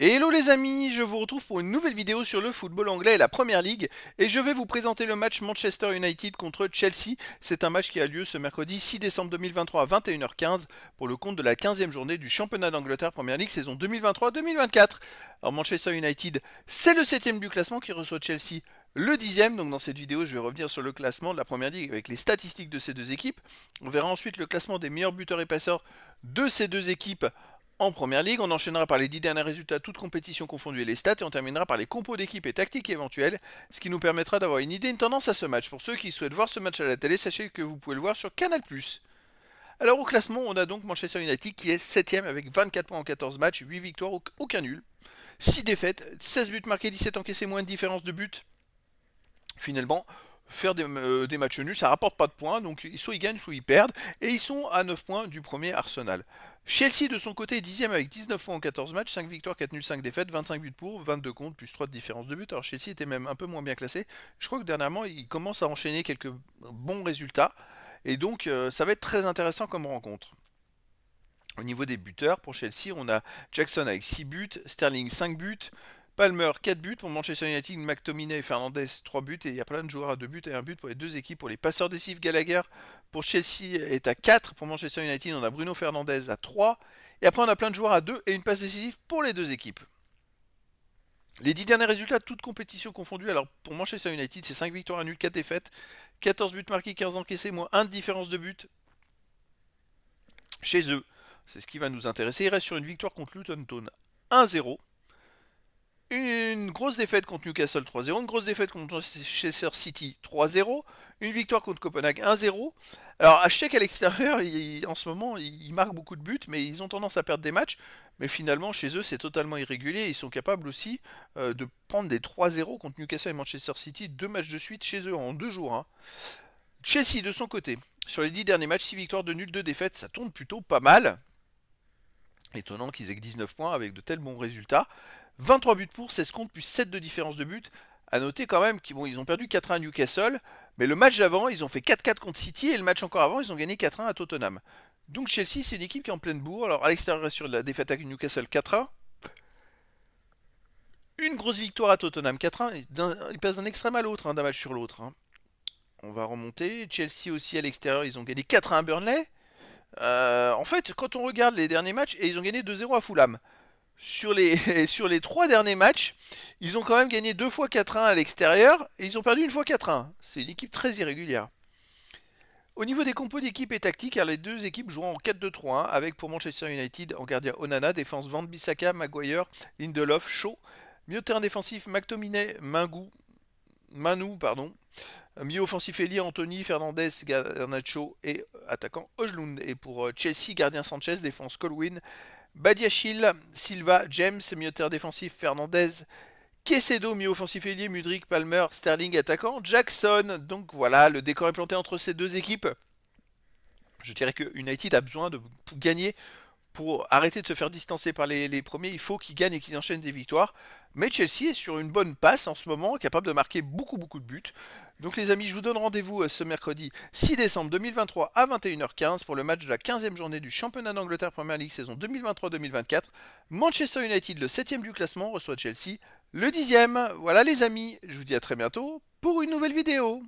Hello les amis, je vous retrouve pour une nouvelle vidéo sur le football anglais et la Première Ligue et je vais vous présenter le match Manchester United contre Chelsea. C'est un match qui a lieu ce mercredi 6 décembre 2023 à 21h15 pour le compte de la 15e journée du championnat d'Angleterre Première Ligue saison 2023-2024. Alors Manchester United, c'est le 7e du classement qui reçoit Chelsea le 10e. Donc dans cette vidéo, je vais revenir sur le classement de la Première Ligue avec les statistiques de ces deux équipes. On verra ensuite le classement des meilleurs buteurs et passeurs de ces deux équipes en Première Ligue. On enchaînera par les 10 derniers résultats, toutes compétitions confondues et les stats, et on terminera par les compos d'équipe et tactiques éventuelles, ce qui nous permettra d'avoir une idée, une tendance à ce match. Pour ceux qui souhaitent voir ce match à la télé, sachez que vous pouvez le voir sur Canal+. Alors au classement, on a donc Manchester United qui est 7ème avec 24 points en 14 matchs, 8 victoires, aucun nul, 6 défaites, 16 buts marqués, 17 encaissés, moins de différence de but. Finalement, faire des matchs nuls, ça rapporte pas de points, donc soit ils gagnent, soit ils perdent, et ils sont à 9 points du premier Arsenal. Chelsea de son côté est 10ème avec 19 points en 14 matchs, 5 victoires, 4 nuls, 5 défaites, 25 buts pour, 22 contre, plus 3 de différence de but. Alors Chelsea était même un peu moins bien classé. Je crois que dernièrement, il commence à enchaîner quelques bons résultats, et donc ça va être très intéressant comme rencontre. Au niveau des buteurs, pour Chelsea, on a Jackson avec 6 buts, Sterling 5 buts, Palmer 4 buts, pour Manchester United, McTominay et Fernandez 3 buts, et il y a plein de joueurs à 2 buts et 1 but pour les deux équipes. Pour les passeurs décisifs, Gallagher pour Chelsea est à 4, pour Manchester United on a Bruno Fernandez à 3, et après on a plein de joueurs à 2 et une passe décisive pour les deux équipes. Les 10 derniers résultats, toutes compétitions confondues, alors pour Manchester United c'est 5 victoires, 1 nul, 4 défaites, 14 buts marqués, 15 encaissés, moins 1 de différence de but chez eux. C'est ce qui va nous intéresser. Il reste sur une victoire contre Luton Town 1-0. Une grosse défaite contre Newcastle 3-0, une grosse défaite contre Manchester City 3-0, une victoire contre Copenhague 1-0. Alors je sais qu'à l'extérieur, en ce moment, ils marquent beaucoup de buts, mais ils ont tendance à perdre des matchs. Mais finalement, chez eux, c'est totalement irrégulier. Ils sont capables aussi de prendre des 3-0 contre Newcastle et Manchester City, deux matchs de suite chez eux en 2 jours. Hein. Chelsea, de son côté, sur les 10 derniers matchs, 6 victoires, 2 nuls, 2 défaites, ça tourne plutôt pas mal. Étonnant qu'ils aient que 19 points avec de tels bons résultats. 23 buts pour, 16 contre, plus 7 de différence de but. A noter quand même qu'ils ont perdu 4-1 à Newcastle, mais le match d'avant, ils ont fait 4-4 contre City, et le match encore avant, ils ont gagné 4-1 à Tottenham. Donc Chelsea, c'est une équipe qui est en pleine bourre. Alors à l'extérieur, sur la défaite à Newcastle 4-1. Une grosse victoire à Tottenham 4-1. Ils passent d'un extrême à l'autre, hein, d'un match sur l'autre. Hein. On va remonter. Chelsea aussi à l'extérieur, ils ont gagné 4-1 à Burnley. En fait, quand on regarde les derniers matchs, et ils ont gagné 2-0 à Fulham. Sur les 3 derniers matchs, ils ont quand même gagné 2 fois 4-1 à l'extérieur et ils ont perdu une fois 4-1. C'est une équipe très irrégulière. Au niveau des compos d'équipe et tactique, les deux équipes joueront en 4-2-3-1 avec pour Manchester United en gardien Onana, défense Van Bissaka, Maguire, Lindelof, Shaw, milieu de terrain défensif McTominay, Manu, pardon, milieu offensif Elie, Anthony, Fernandez, Garnacho et attaquant Højlund. Et pour Chelsea, gardien Sanchez, défense Colwyn, Badiachil, Silva, James, milieu de terrain défensif Fernandez, Quesedo, milieu offensif ailier, Mudryk, Palmer, Sterling, attaquant, Jackson. Donc voilà, le décor est planté entre ces deux équipes. Je dirais que United a besoin de gagner pour arrêter de se faire distancer par les premiers. Il faut qu'ils gagnent et qu'ils enchaînent des victoires. Mais Chelsea est sur une bonne passe en ce moment, capable de marquer beaucoup de buts. Donc les amis, je vous donne rendez-vous ce mercredi 6 décembre 2023 à 21h15 pour le match de la 15e journée du championnat d'Angleterre Premier League saison 2023-2024. Manchester United, le 7e du classement, reçoit Chelsea, le 10e. Voilà les amis, je vous dis à très bientôt pour une nouvelle vidéo.